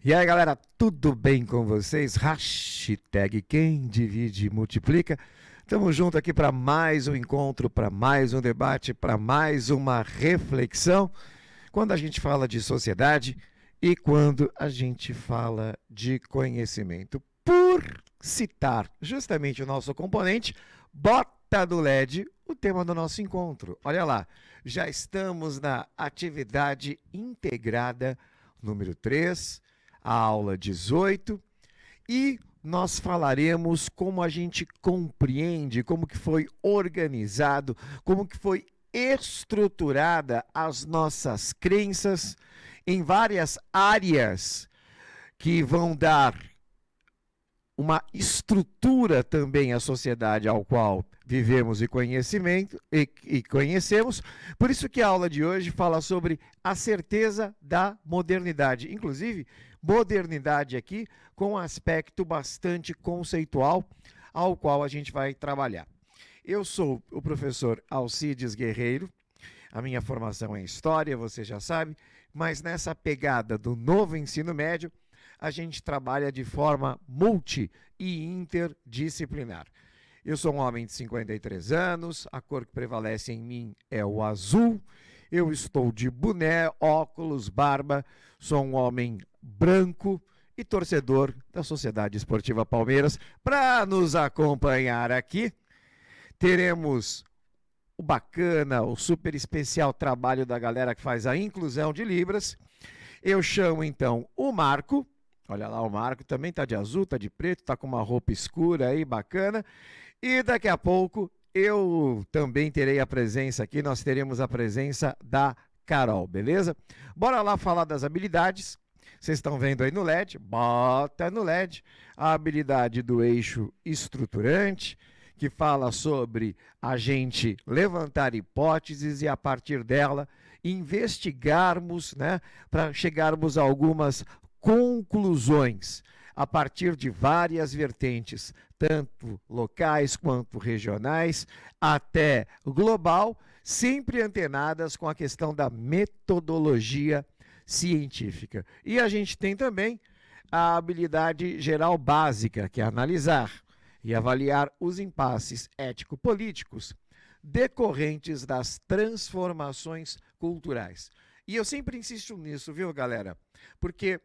E aí, galera, tudo bem com vocês? Hashtag quem divide multiplica. Estamos juntos aqui para mais um encontro, para mais um debate, para mais uma reflexão. Quando a gente fala de sociedade e quando a gente fala de conhecimento. Por citar justamente o nosso componente, bota do LED, o tema do nosso encontro. Olha lá, já estamos na atividade integrada número 3, a aula 18, e nós falaremos como a gente compreende, como que foi organizado, como que foi estruturada as nossas crenças em várias áreas que vão dar uma estrutura também à sociedade ao qual vivemos e conhecemos. Por isso que a aula de hoje fala sobre a certeza da modernidade. Inclusive, modernidade aqui com um aspecto bastante conceitual ao qual a gente vai trabalhar. Eu sou o professor Alcides Guerreiro, a minha formação é em História, você já sabe, mas nessa pegada do novo ensino médio, a gente trabalha de forma multi e interdisciplinar. Eu sou um homem de 53 anos, a cor que prevalece em mim é o azul, eu estou de boné, óculos, barba, sou um homem branco e torcedor da Sociedade Esportiva Palmeiras. Para nos acompanhar aqui, teremos o bacana, o super especial trabalho da galera que faz a inclusão de Libras. Eu chamo então o Marco. Olha lá, o Marco também tá de azul, tá de preto, tá com uma roupa escura aí, bacana. E daqui a pouco eu também terei a presença aqui, nós teremos a presença da Carol, beleza? Bora lá falar das habilidades. Vocês estão vendo aí no LED? Bota no LED a habilidade do eixo estruturante, que fala sobre a gente levantar hipóteses e a partir dela investigarmos, né, para chegarmos a algumas conclusões a partir de várias vertentes, tanto locais quanto regionais, até global, sempre antenadas com a questão da metodologia científica. E a gente tem também a habilidade geral básica, que é analisar e avaliar os impasses ético-políticos decorrentes das transformações culturais. E eu sempre insisto nisso, viu, galera? Porque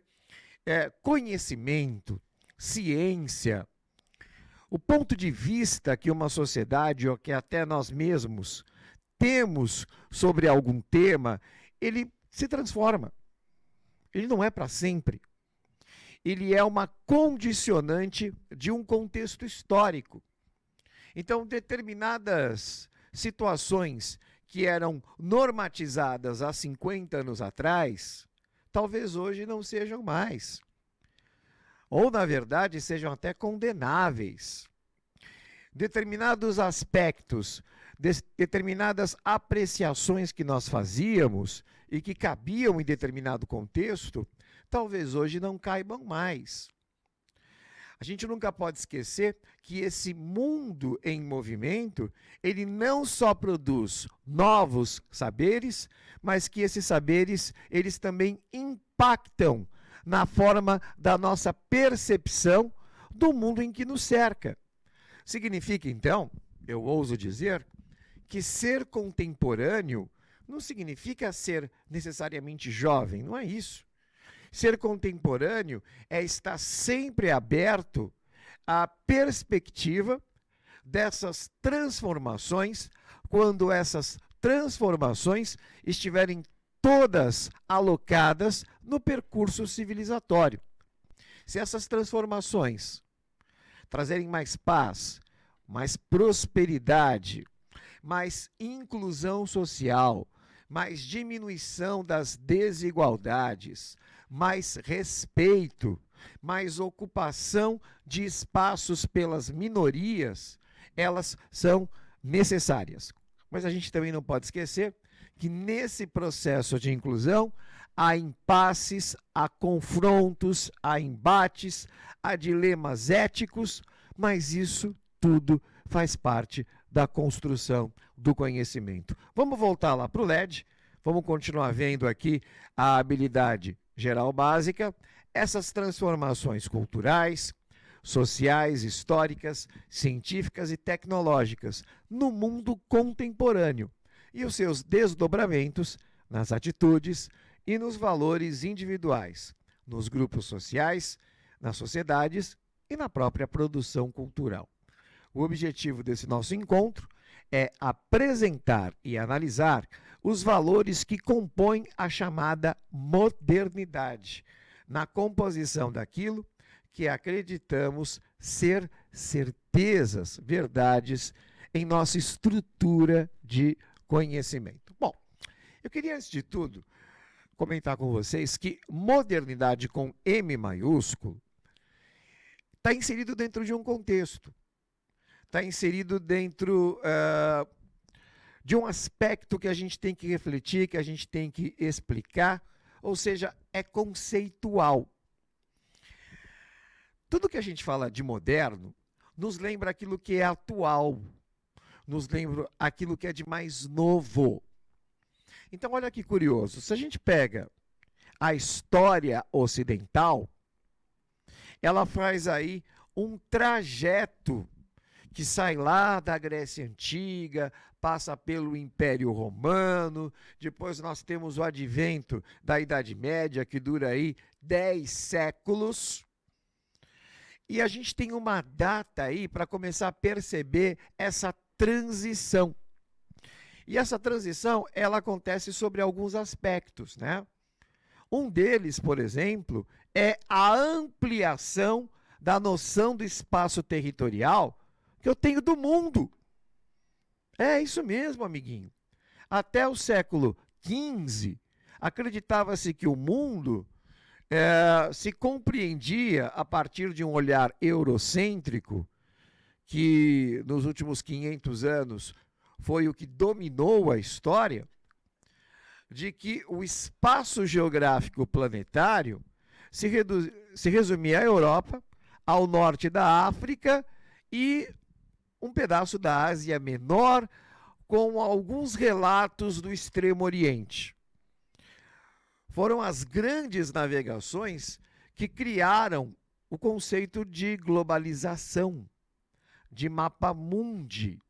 conhecimento, ciência, o ponto de vista que uma sociedade ou que até nós mesmos temos sobre algum tema, ele se transforma. Ele não é para sempre. Ele é uma condicionante de um contexto histórico. Então, determinadas situações que eram normatizadas há 50 anos atrás, talvez hoje não sejam mais. Ou, na verdade, sejam até condenáveis. Determinados aspectos, determinadas apreciações que nós fazíamos e que cabiam em determinado contexto, talvez hoje não caibam mais. A gente nunca pode esquecer que esse mundo em movimento, ele não só produz novos saberes, mas que esses saberes, eles também impactam na forma da nossa percepção do mundo em que nos cerca. Significa, então, eu ouso dizer, que ser contemporâneo não significa ser necessariamente jovem, não é isso. Ser contemporâneo é estar sempre aberto à perspectiva dessas transformações, quando essas transformações estiverem todas alocadas no percurso civilizatório. Se essas transformações trazerem mais paz, mais prosperidade, mais inclusão social, mais diminuição das desigualdades, mais respeito, mais ocupação de espaços pelas minorias, elas são necessárias. Mas a gente também não pode esquecer que nesse processo de inclusão há impasses, há confrontos, há embates, há dilemas éticos, mas isso tudo faz parte da construção do conhecimento. Vamos voltar lá para o LED, vamos continuar vendo aqui a habilidade geral básica, essas transformações culturais, sociais, históricas, científicas e tecnológicas no mundo contemporâneo e os seus desdobramentos nas atitudes e nos valores individuais, nos grupos sociais, nas sociedades e na própria produção cultural. O objetivo desse nosso encontro é apresentar e analisar os valores que compõem a chamada modernidade, na composição daquilo que acreditamos ser certezas, verdades em nossa estrutura de conhecimento. Bom, eu queria, antes de tudo, comentar com vocês que modernidade com M maiúsculo está inserido dentro de um contexto, está inserido dentro de um aspecto que a gente tem que refletir, que a gente tem que explicar, ou seja, é conceitual. Tudo que a gente fala de moderno nos lembra aquilo que é atual, nos lembra aquilo que é de mais novo. Então, olha que curioso, se a gente pega a história ocidental, ela faz aí um trajeto que sai lá da Grécia Antiga, passa pelo Império Romano, depois nós temos o advento da Idade Média, que dura aí 10 séculos, e a gente tem uma data aí para começar a perceber essa transição. E essa transição, ela acontece sobre alguns aspectos, né? Um deles, por exemplo, é a ampliação da noção do espaço territorial que eu tenho do mundo. É isso mesmo, amiguinho. Até o século XV, acreditava-se que o mundo se compreendia a partir de um olhar eurocêntrico, que nos últimos 500 anos foi o que dominou a história, de que o espaço geográfico planetário se resumia à Europa, ao norte da África e um pedaço da Ásia Menor, com alguns relatos do Extremo Oriente. Foram as grandes navegações que criaram o conceito de globalização, de mapa mundi.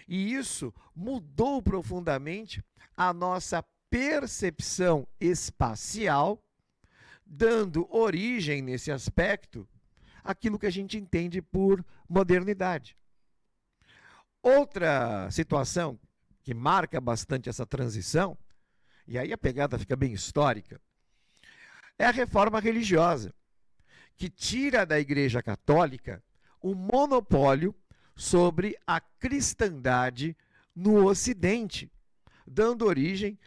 E isso mudou profundamente a nossa percepção espacial, dando origem, nesse aspecto, àquilo que a gente entende por modernidade. Outra situação que marca bastante essa transição, e aí a pegada fica bem histórica, é a reforma religiosa, que tira da Igreja Católica o monopólio sobre a cristandade no Ocidente, dando origem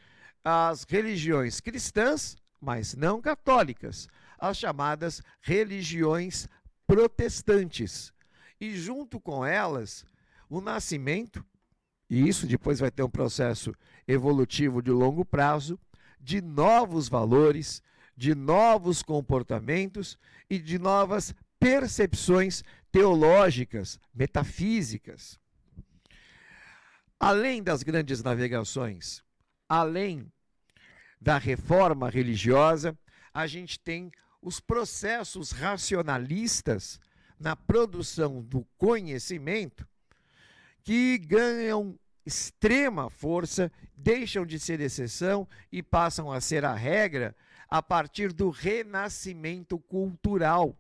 às religiões cristãs, mas não católicas, as chamadas religiões protestantes. E junto com elas, o nascimento, e isso depois vai ter um processo evolutivo de longo prazo, de novos valores, de novos comportamentos e de novas percepções teológicas, metafísicas. Além das grandes navegações, além da reforma religiosa, a gente tem os processos racionalistas na produção do conhecimento que ganham extrema força, deixam de ser exceção e passam a ser a regra a partir do renascimento cultural.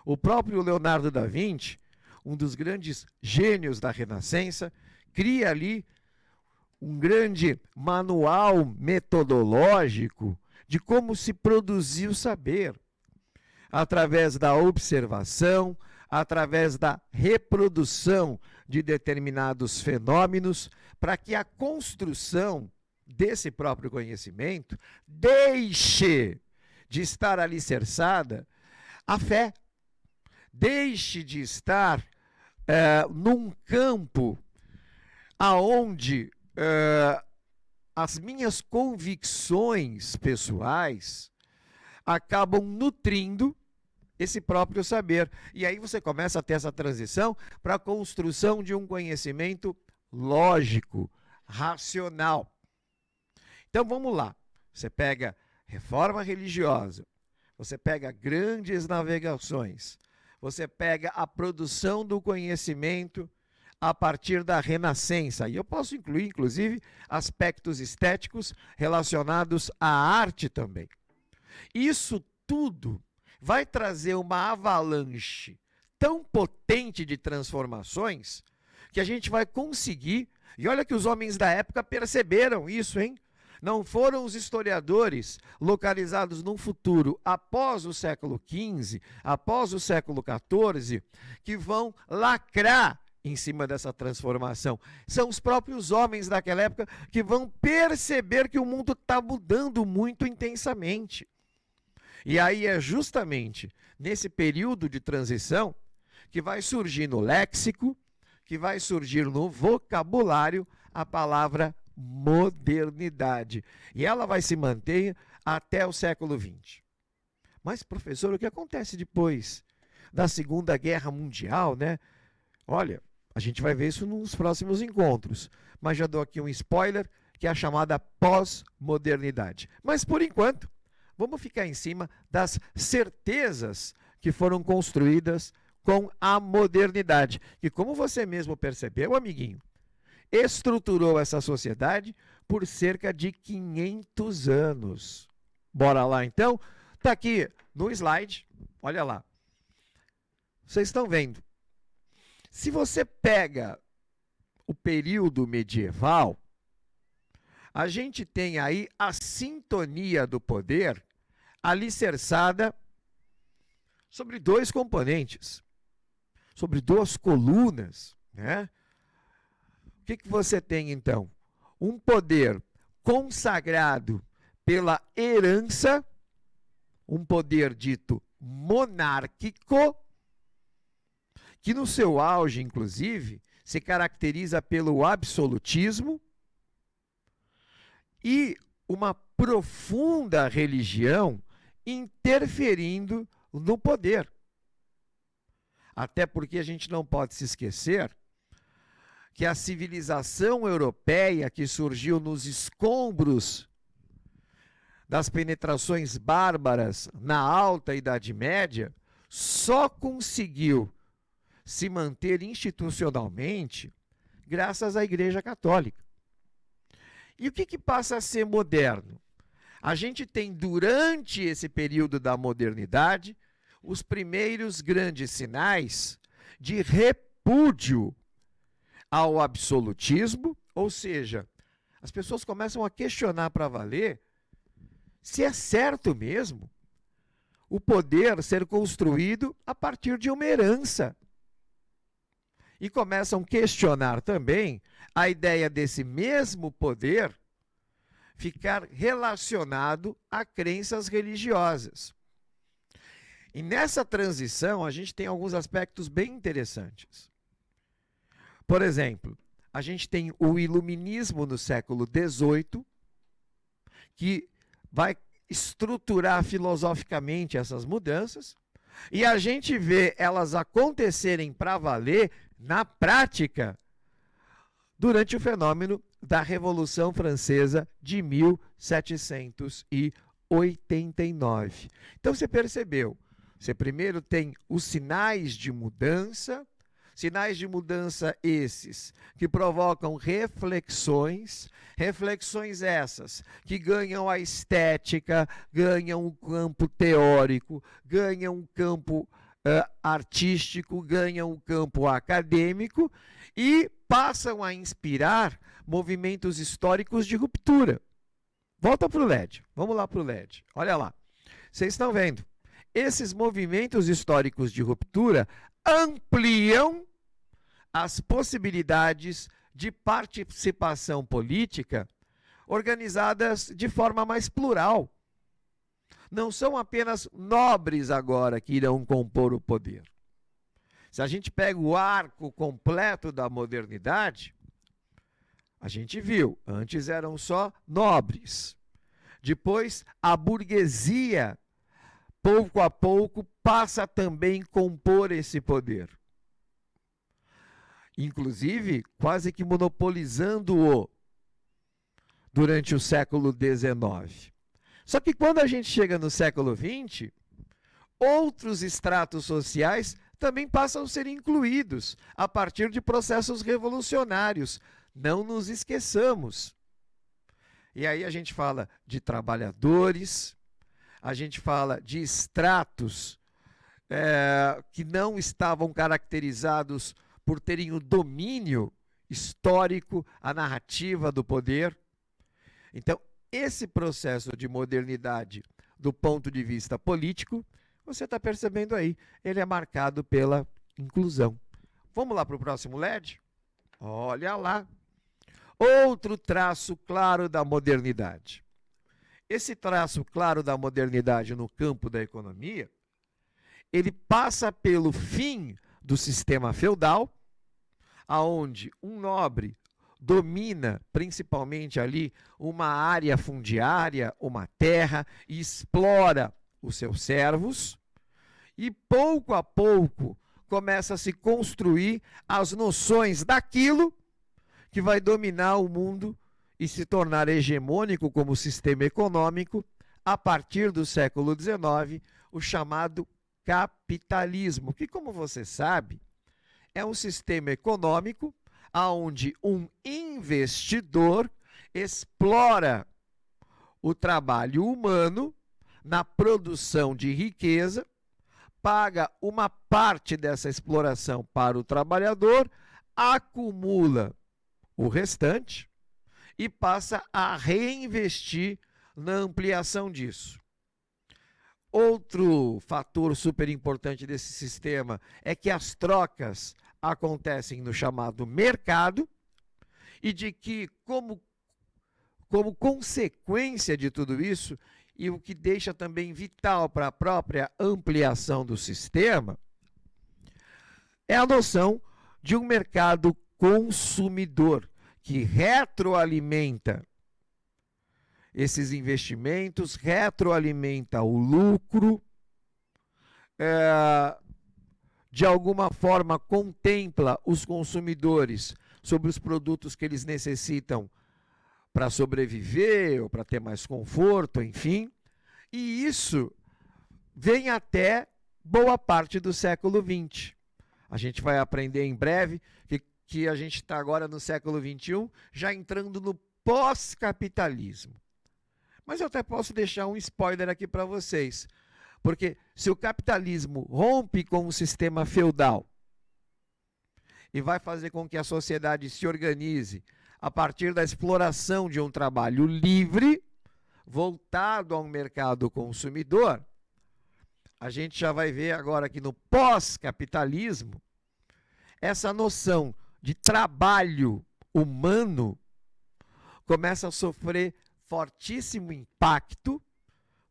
O próprio Leonardo da Vinci, um dos grandes gênios da Renascença, cria ali um grande manual metodológico de como se produzir o saber, através da observação, através da reprodução de determinados fenômenos, para que a construção desse próprio conhecimento deixe de estar alicerçada a fé, deixe de estar num campo aonde as minhas convicções pessoais acabam nutrindo esse próprio saber. E aí você começa a ter essa transição para a construção de um conhecimento lógico, racional. Então vamos lá. Você pega reforma religiosa, você pega grandes navegações, você pega a produção do conhecimento a partir da Renascença. E eu posso incluir, inclusive, aspectos estéticos relacionados à arte também. Isso tudo vai trazer uma avalanche tão potente de transformações que a gente vai conseguir. E olha que os homens da época perceberam isso, hein? Não foram os historiadores localizados num futuro após o século XV, após o século XIV, que vão lacrar em cima dessa transformação. São os próprios homens daquela época que vão perceber que o mundo está mudando muito intensamente. E aí é justamente nesse período de transição que vai surgir no léxico, que vai surgir no vocabulário a palavra modernidade. E ela vai se manter até o século XX. Mas, professor, o que acontece depois da Segunda Guerra Mundial, né? Olha, a gente vai ver isso nos próximos encontros. Mas já dou aqui um spoiler, que é a chamada pós-modernidade. Mas, por enquanto, vamos ficar em cima das certezas que foram construídas com a modernidade. E como você mesmo percebeu, amiguinho, estruturou essa sociedade por cerca de 500 anos. Bora lá, então? Está aqui no slide, olha lá. Vocês estão vendo. Se você pega o período medieval, a gente tem aí a sintonia do poder alicerçada sobre dois componentes, sobre duas colunas, né? O que você tem, então? Um poder consagrado pela herança, um poder dito monárquico, que no seu auge, inclusive, se caracteriza pelo absolutismo, e uma profunda religião interferindo no poder. Até porque a gente não pode se esquecer que a civilização europeia que surgiu nos escombros das penetrações bárbaras na Alta Idade Média só conseguiu se manter institucionalmente graças à Igreja Católica. E o que passa a ser moderno? A gente tem, durante esse período da modernidade, os primeiros grandes sinais de repúdio ao absolutismo, ou seja, as pessoas começam a questionar para valer se é certo mesmo o poder ser construído a partir de uma herança. E começam a questionar também a ideia desse mesmo poder ficar relacionado a crenças religiosas. E nessa transição, a gente tem alguns aspectos bem interessantes. Por exemplo, a gente tem o iluminismo no século XVIII, que vai estruturar filosoficamente essas mudanças, e a gente vê elas acontecerem para valer na prática durante o fenômeno da Revolução Francesa de 1789. Então você percebeu, você primeiro tem os sinais de mudança esses que provocam reflexões essas que ganham a estética, ganham um campo teórico, ganham um campo artístico, ganham um campo acadêmico e passam a inspirar movimentos históricos de ruptura. Volta para o LED, vamos lá para o LED, olha lá. Vocês estão vendo, esses movimentos históricos de ruptura ampliam as possibilidades de participação política organizadas de forma mais plural. Não são apenas nobres agora que irão compor o poder. Se a gente pega o arco completo da modernidade, a gente viu, antes eram só nobres. Depois, a burguesia, pouco a pouco, passa também a compor esse poder. Inclusive, quase que monopolizando-o durante o século XIX. Só que quando a gente chega no século XX, outros estratos sociais também passam a ser incluídos a partir de processos revolucionários. Não nos esqueçamos. E aí a gente fala de trabalhadores, a gente fala de estratos que não estavam caracterizados por terem o domínio histórico, a narrativa do poder. Então, esse processo de modernidade do ponto de vista político, você está percebendo aí, ele é marcado pela inclusão. Vamos lá para o próximo LED? Olha lá. Outro traço claro da modernidade. Esse traço claro da modernidade no campo da economia, ele passa pelo fim do sistema feudal, aonde um nobre domina principalmente ali uma área fundiária, uma terra, e explora os seus servos, e pouco a pouco começa a se construir as noções daquilo que vai dominar o mundo e se tornar hegemônico como sistema econômico a partir do século XIX, o chamado capitalismo, que, como você sabe, é um sistema econômico onde um investidor explora o trabalho humano na produção de riqueza, paga uma parte dessa exploração para o trabalhador, acumula o restante e passa a reinvestir na ampliação disso. Outro fator super importante desse sistema é que as trocas acontecem no chamado mercado e de que, como consequência de tudo isso, e o que deixa também vital para a própria ampliação do sistema, é a noção de um mercado consumidor que retroalimenta esses investimentos, retroalimenta o lucro, de alguma forma contempla os consumidores sobre os produtos que eles necessitam para sobreviver ou para ter mais conforto, enfim. E isso vem até boa parte do século XX. A gente vai aprender em breve que a gente está agora no século XXI, já entrando no pós-capitalismo. Mas eu até posso deixar um spoiler aqui para vocês. Porque se o capitalismo rompe com o sistema feudal e vai fazer com que a sociedade se organize a partir da exploração de um trabalho livre, voltado a um mercado consumidor, a gente já vai ver agora que no pós-capitalismo, essa noção de trabalho humano começa a sofrer fortíssimo impacto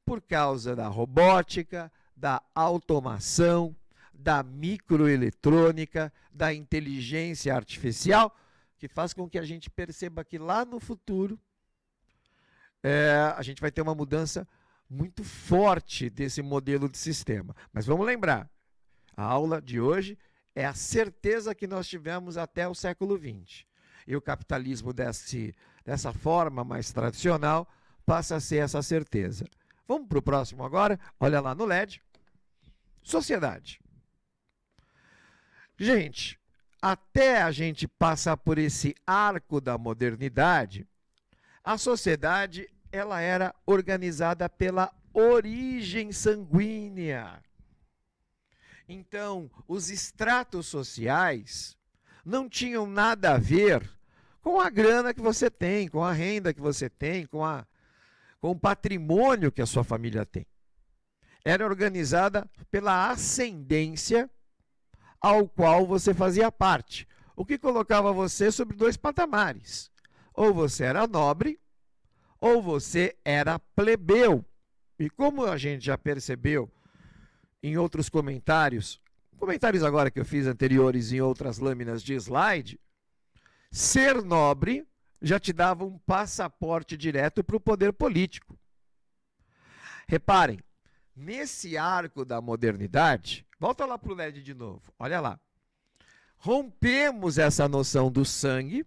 por causa da robótica, da automação, da microeletrônica, da inteligência artificial, que faz com que a gente perceba que lá no futuro a gente vai ter uma mudança muito forte desse modelo de sistema. Mas vamos lembrar, a aula de hoje é a certeza que nós tivemos até o século XX. E o capitalismo dessa forma mais tradicional passa a ser essa certeza. Vamos para o próximo agora? Olha lá no LED. Sociedade. Gente, até a gente passar por esse arco da modernidade, a sociedade ela era organizada pela origem sanguínea. Então, os estratos sociais não tinham nada a ver com a grana que você tem, com a renda que você tem, com o patrimônio que a sua família tem. Era organizada pela ascendência ao qual você fazia parte, o que colocava você sobre dois patamares. Ou você era nobre, ou você era plebeu. E como a gente já percebeu em outros comentários agora que eu fiz anteriores em outras lâminas de slide, ser nobre já te dava um passaporte direto para o poder político. Reparem, nesse arco da modernidade, volta lá para o LED de novo, olha lá. Rompemos essa noção do sangue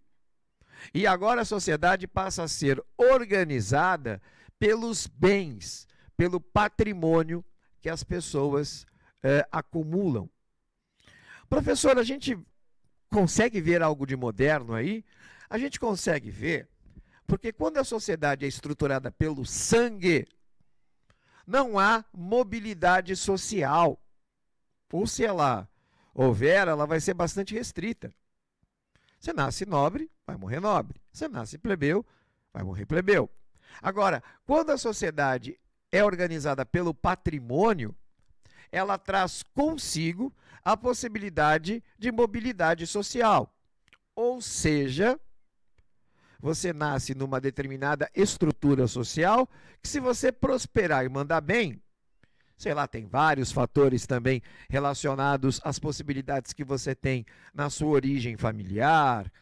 e agora a sociedade passa a ser organizada pelos bens, pelo patrimônio que as pessoas acumulam. Professor, a gente consegue ver algo de moderno aí? A gente consegue ver, porque quando a sociedade é estruturada pelo sangue, não há mobilidade social. Ou se ela houver, ela vai ser bastante restrita. Você nasce nobre, vai morrer nobre. Você nasce plebeu, vai morrer plebeu. Agora, quando a sociedade é organizada pelo patrimônio, ela traz consigo a possibilidade de mobilidade social. Ou seja, você nasce numa determinada estrutura social que, se você prosperar e mandar bem, sei lá, tem vários fatores também relacionados às possibilidades que você tem na sua origem familiar,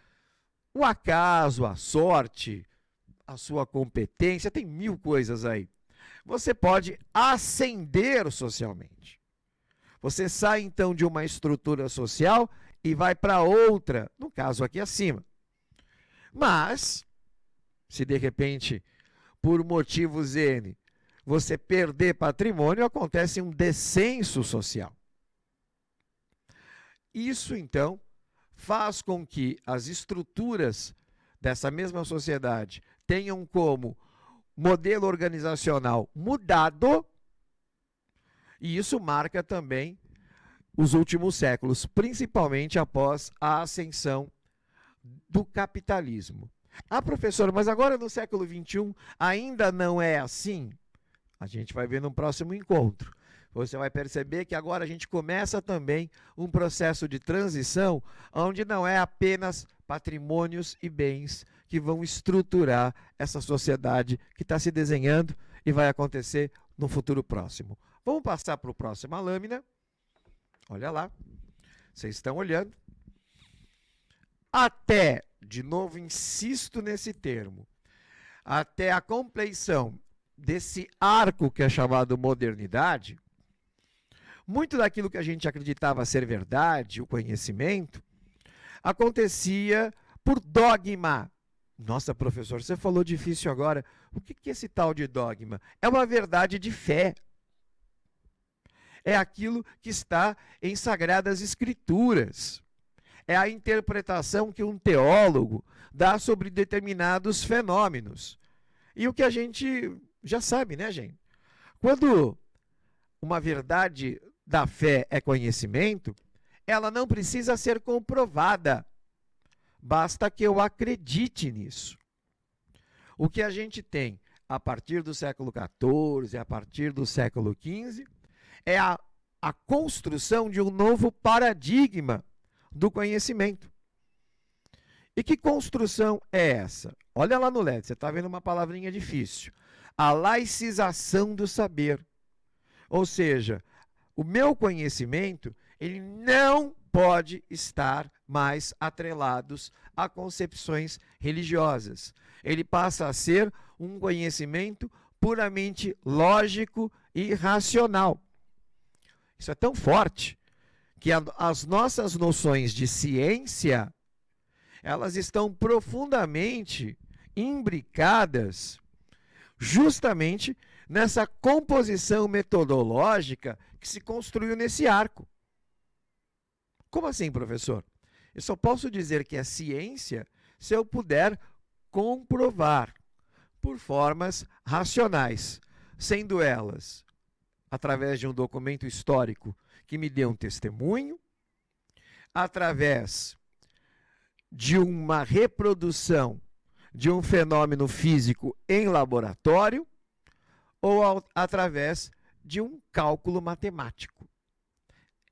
o acaso, a sorte, a sua competência, tem mil coisas aí. Você pode ascender socialmente. Você sai então de uma estrutura social e vai para outra, no caso aqui acima. Mas, se de repente, por motivos N, você perder patrimônio, acontece um descenso social. Isso, então, faz com que as estruturas dessa mesma sociedade tenham como modelo organizacional mudado, e isso marca também os últimos séculos, principalmente após a ascensão do capitalismo. Ah, professor, mas agora no século XXI ainda não é assim? A gente vai ver no próximo encontro. Você vai perceber que agora a gente começa também um processo de transição onde não é apenas patrimônios e bens que vão estruturar essa sociedade que está se desenhando e vai acontecer no futuro próximo. Vamos passar para a próxima lâmina. Olha lá. Vocês estão olhando. Até, de novo insisto nesse termo, até a compleição desse arco que é chamado modernidade, muito daquilo que a gente acreditava ser verdade, o conhecimento, acontecia por dogma. Nossa, professor, você falou difícil agora. O que é esse tal de dogma? É uma verdade de fé. É aquilo que está em Sagradas Escrituras. É a interpretação que um teólogo dá sobre determinados fenômenos. E o que a gente já sabe, né, gente? Quando uma verdade da fé é conhecimento, ela não precisa ser comprovada. Basta que eu acredite nisso. O que a gente tem a partir do século XIV, a partir do século XV, é a construção de um novo paradigma do conhecimento. E que construção é essa? Olha lá no LED, você está vendo uma palavrinha difícil. A laicização do saber. Ou seja, o meu conhecimento, ele não pode estar mais atrelados a concepções religiosas. Ele passa a ser um conhecimento puramente lógico e racional. Isso é tão forte que as nossas noções de ciência, elas estão profundamente imbricadas justamente nessa composição metodológica que se construiu nesse arco. Como assim, professor? Eu só posso dizer que é ciência se eu puder comprovar por formas racionais, sendo elas através de um documento histórico que me dê um testemunho, através de uma reprodução de um fenômeno físico em laboratório ou através de um cálculo matemático.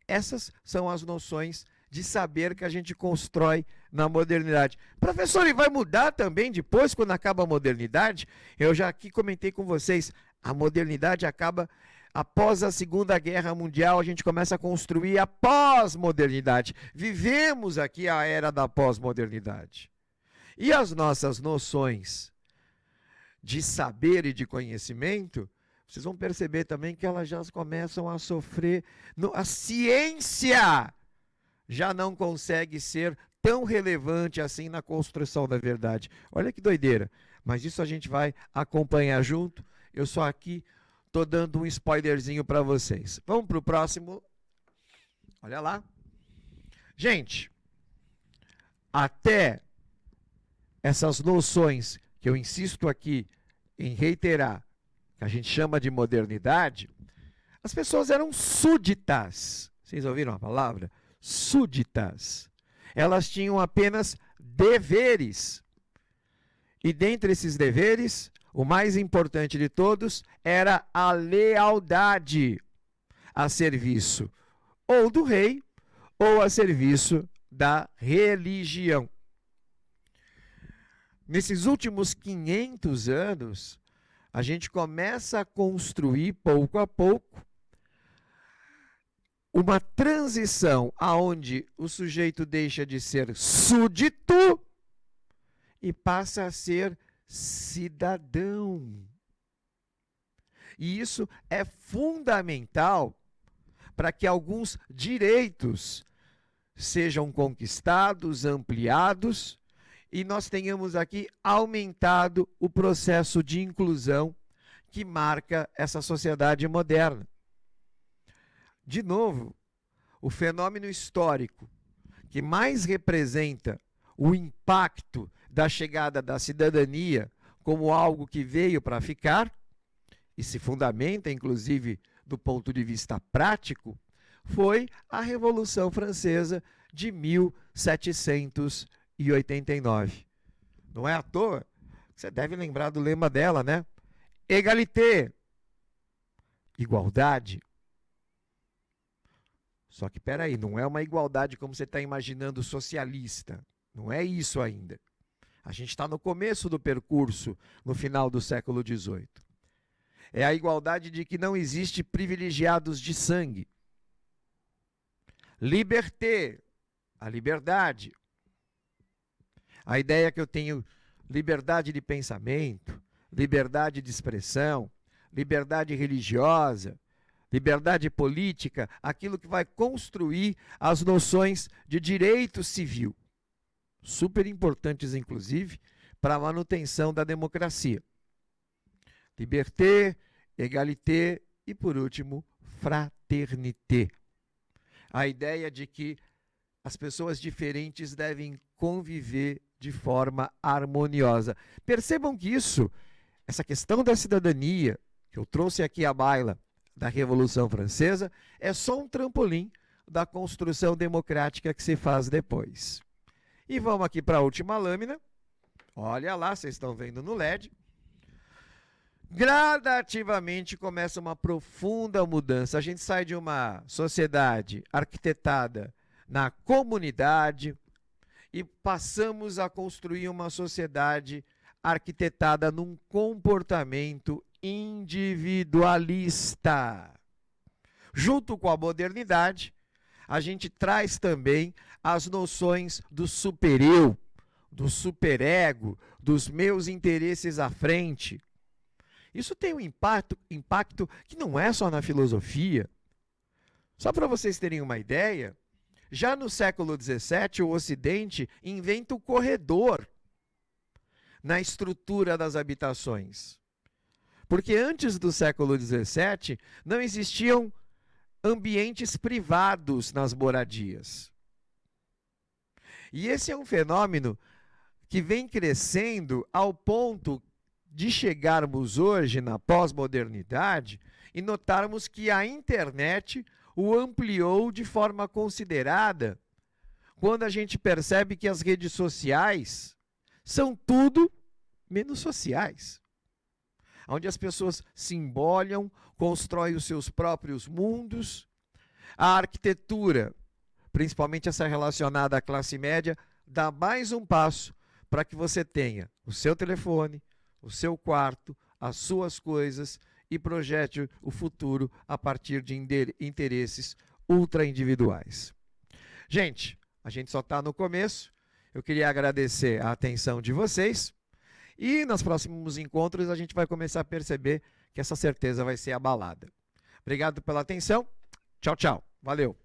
Essas são as noções de saber que a gente constrói na modernidade. Professor, e vai mudar também depois, quando acaba a modernidade? Eu já aqui comentei com vocês, a modernidade acaba após a Segunda Guerra Mundial, a gente começa a construir a pós-modernidade. Vivemos aqui a era da pós-modernidade. E as nossas noções de saber e de conhecimento, vocês vão perceber também que elas já começam a sofrer. A ciência já não consegue ser tão relevante assim na construção da verdade. Olha que doideira. Mas isso a gente vai acompanhar junto. Eu só aqui Estou dando um spoilerzinho para vocês. Vamos para o próximo. Olha lá. Gente, até essas noções que eu insisto aqui em reiterar, que a gente chama de modernidade, as pessoas eram súditas. Vocês ouviram a palavra? Súditas. Elas tinham apenas deveres. E dentre esses deveres, o mais importante de todos era a lealdade a serviço ou do rei ou a serviço da religião. Nesses últimos 500 anos, a gente começa a construir, pouco a pouco, uma transição aonde o sujeito deixa de ser súdito e passa a ser cidadão. E isso é fundamental para que alguns direitos sejam conquistados, ampliados, e nós tenhamos aqui aumentado o processo de inclusão que marca essa sociedade moderna. De novo, o fenômeno histórico que mais representa o impacto da chegada da cidadania como algo que veio para ficar, e se fundamenta, inclusive, do ponto de vista prático, foi a Revolução Francesa de 1789. Não é à toa, você deve lembrar do lema dela, né? Égalité, igualdade. Só que, peraí, não é uma igualdade como você está imaginando socialista. Não é isso ainda. A gente está no começo do percurso, no final do século XVIII. É a igualdade de que não existe privilegiados de sangue. Liberté, a liberdade. A ideia que eu tenho liberdade de pensamento, liberdade de expressão, liberdade religiosa, liberdade política, aquilo que vai construir as noções de direito civil, super importantes, inclusive, para a manutenção da democracia. Liberté, égalité e, por último, fraternité. A ideia de que as pessoas diferentes devem conviver de forma harmoniosa. Percebam que isso, essa questão da cidadania, que eu trouxe aqui à baila da Revolução Francesa, é só um trampolim da construção democrática que se faz depois. E vamos aqui para a última lâmina. Olha lá, vocês estão vendo no LED. Gradativamente começa uma profunda mudança. A gente sai de uma sociedade arquitetada na comunidade e passamos a construir uma sociedade arquitetada num comportamento individualista. Junto com a modernidade, a gente traz também as noções do supereu, do superego, dos meus interesses à frente. Isso tem um impacto que não é só na filosofia. Só para vocês terem uma ideia, já no século XVII, o Ocidente inventa o corredor na estrutura das habitações. Porque antes do século XVII, não existiam ambientes privados nas moradias. E esse é um fenômeno que vem crescendo ao ponto de chegarmos hoje na pós-modernidade e notarmos que a internet o ampliou de forma considerada, quando a gente percebe que as redes sociais são tudo menos sociais. Onde as pessoas se embolham, constroem os seus próprios mundos. A arquitetura, principalmente essa relacionada à classe média, dá mais um passo para que você tenha o seu telefone, o seu quarto, as suas coisas e projete o futuro a partir de interesses ultra individuais. Gente, a gente só está no começo. Eu queria agradecer a atenção de vocês. E nos próximos encontros a gente vai começar a perceber que essa certeza vai ser abalada. Obrigado pela atenção. Tchau, tchau. Valeu.